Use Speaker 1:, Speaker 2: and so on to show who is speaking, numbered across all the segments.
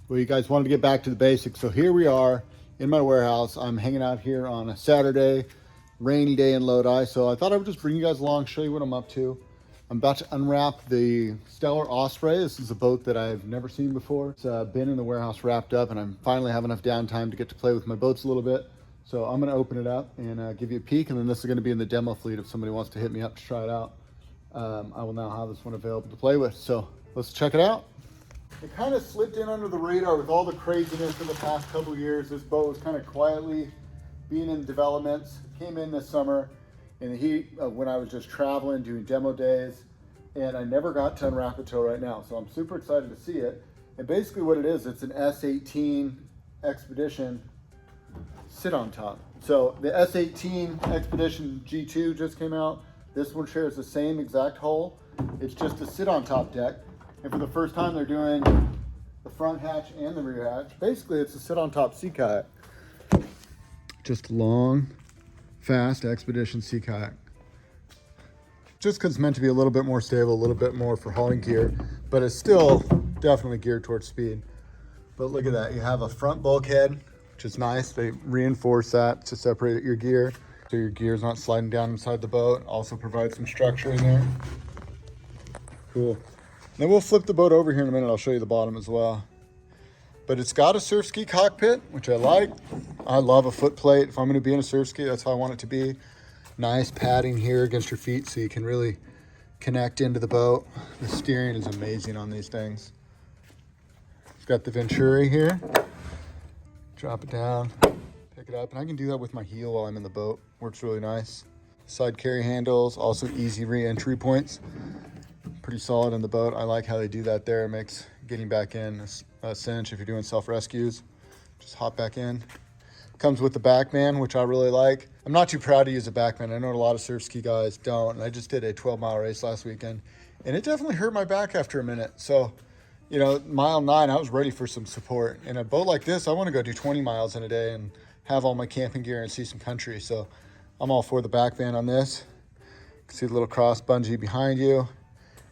Speaker 1: Well, you guys wanted to get back to the basics, so here we are in my warehouse. I'm hanging out here on a Saturday, rainy day in Lodi, so I thought I would just bring you guys along, show you what I'm up to. I'm about to unwrap the Stellar Osprey. This is a boat that I've never seen before. It's been in the warehouse wrapped up, and I'm finally have enough downtime to get to play with my boats a little bit. So I'm gonna open it up and give you a peek, and then this is gonna be in the demo fleet if somebody wants to hit me up to try it out. I will now have this one available to play with, so let's check it out. It kind of slipped in under the radar with all the craziness for the past couple of years. This boat was kind of quietly being in developments. It came in this summer in the heat of when I was just traveling, doing demo days, and I never got to unwrap it till right now. So I'm super excited to see it. And basically what it is, it's an S18 Expedition sit on top. So the S18 Expedition G2 just came out. This one shares the same exact hull. It's just a sit on top deck. And for the first time, they're doing the front hatch and the rear hatch. Basically, it's a sit on top sea kayak. Just long, fast expedition sea kayak. Just because it's meant to be a little bit more stable, a little bit more for hauling gear, but it's still definitely geared towards speed. But look at that, you have a front bulkhead, which is nice. They reinforce that to separate your gear, so your gear's not sliding down inside the boat. Also provides some structure in there. Cool. Then we'll flip the boat over here in a minute. I'll show you the bottom as well. But it's got a surfski cockpit, which I like. I love a foot plate. If I'm gonna be in a surfski, that's how I want it to be. Nice padding here against your feet so you can really connect into the boat. The steering is amazing on these things. It's got the Venturi here. Drop it down, pick it up. And I can do that with my heel while I'm in the boat. Works really nice. Side carry handles, also easy re-entry points. Pretty solid in the boat. I like how they do that there. It makes getting back in a cinch if you're doing self-rescues. Just hop back in. Comes with the backman, which I really like. I'm not too proud to use a backman. I know a lot of surf ski guys don't. And I just did a 12-mile race last weekend, and it definitely hurt my back after a minute. So, you know, mile 9, I was ready for some support. In a boat like this, I want to go do 20 miles in a day and have all my camping gear and see some country. So I'm all for the backman on this. You can see the little cross bungee behind you.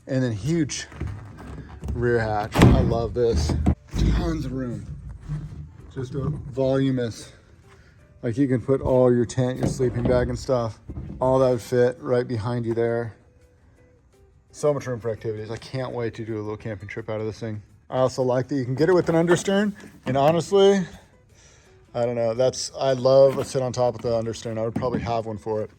Speaker 1: And then huge rear hatch. I love this. Tons of room. Just a voluminous. Like you can put all your tent, your sleeping bag and stuff. All that would fit right behind you there. So much room for activities. I can't wait to do a little camping trip out of this thing. I also like that you can get it with an understern. And honestly, I don't know. I love a sit on top with the understern. I would probably have one for it.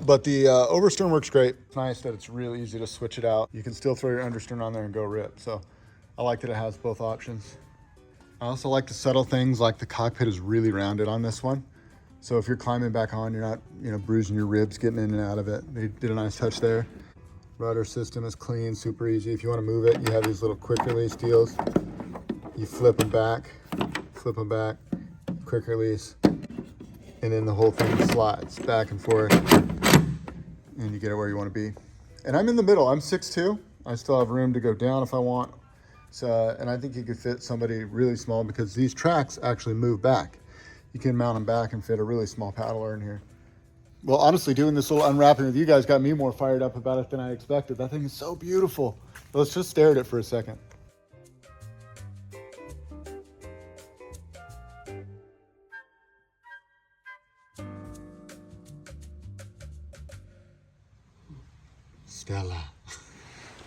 Speaker 1: But the overstern works great. It's nice that it's really easy to switch it out. You can still throw your understern on there and go rip. So I like that it has both options. I also like the subtle things like the cockpit is really rounded on this one. So if you're climbing back on, you're not, bruising your ribs getting in and out of it. They did a nice touch there. Rudder system is clean, super easy. If you want to move it, you have these little quick release deals. You flip them back, quick release. And then the whole thing slides back and forth. And you get it where you want to be. And I'm in the middle. I'm 6'2". I still have room to go down if I want. So, and I think you could fit somebody really small because these tracks actually move back. You can mount them back and fit a really small paddler in here. Well, honestly, doing this little unwrapping with you guys got me more fired up about it than I expected. That thing is so beautiful. Let's just stare at it for a second. Stella.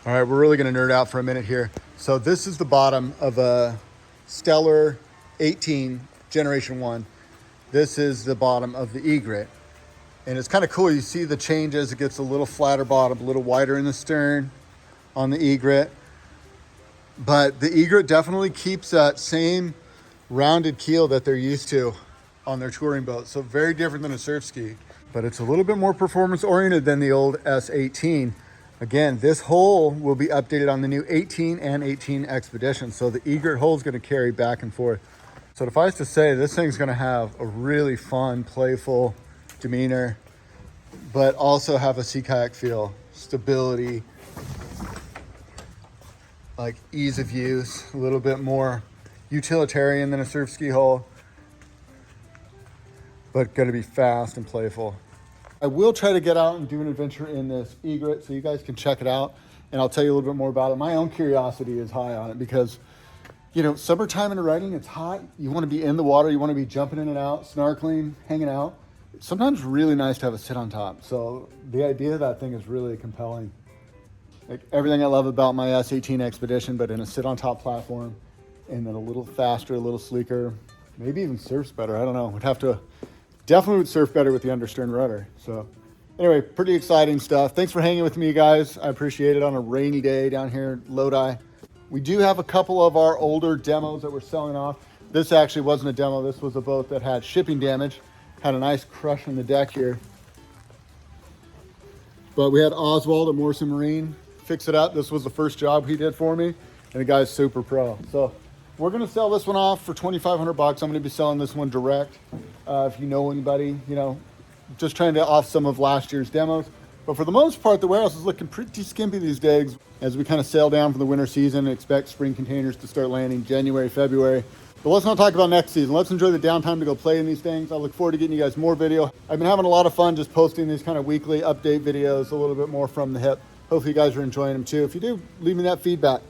Speaker 1: All right, we're really gonna nerd out for a minute here. So this is the bottom of a Stellar 18 Generation 1. This is the bottom of the Egret. And it's kind of cool, you see the changes. It gets a little flatter bottom, a little wider in the stern on the Egret. But the Egret definitely keeps that same rounded keel that they're used to on their touring boat. So very different than a surf ski. But it's a little bit more performance oriented than the old S18. Again, this hull will be updated on the new 18 and 18 Expedition. So the Egret hull is going to carry back and forth. So if I was to say, this thing's going to have a really fun, playful demeanor, but also have a sea kayak feel, stability, like ease of use, a little bit more utilitarian than a surf ski hull, but going to be fast and playful. I will try to get out and do an adventure in this Egret so you guys can check it out, and I'll tell you a little bit more about it. My own curiosity is high on it because You know, summertime in riding, it's hot. You want to be in the water. You want to be jumping in and out, snorkeling, hanging out. It's sometimes really nice to have a sit on top. So the idea of that thing is really compelling. Like everything I love about my S18 Expedition, but in a sit on top platform, and then a little faster, a little sleeker, maybe even surfs better. I don't know. Definitely would surf better with the understern rudder. So anyway, pretty exciting stuff. Thanks for hanging with me, guys. I appreciate it on a rainy day down here in Lodi. We do have a couple of our older demos that we're selling off. This actually wasn't a demo. This was a boat that had shipping damage. Had a nice crush in the deck here. But we had Oswald at Morrison Marine fix it up. This was the first job he did for me, and the guy's super pro. So we're gonna sell this one off for $2,500. I'm gonna be selling this one direct. If you know anybody, you know, just trying to off some of last year's demos. But for the most part, the warehouse is looking pretty skimpy these days as we kind of sail down for the winter season and expect spring containers to start landing January, February. But let's not talk about next season. Let's enjoy the downtime to go play in these things. I look forward to getting you guys more video. I've been having a lot of fun just posting these kind of weekly update videos, a little bit more from the hip. Hopefully you guys are enjoying them too. If you do, leave me that feedback.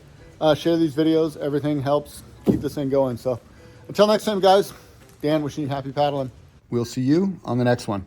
Speaker 1: Share these videos. Everything helps keep this thing going. So until next time, guys, Dan wishing you happy paddling. We'll see you on the next one.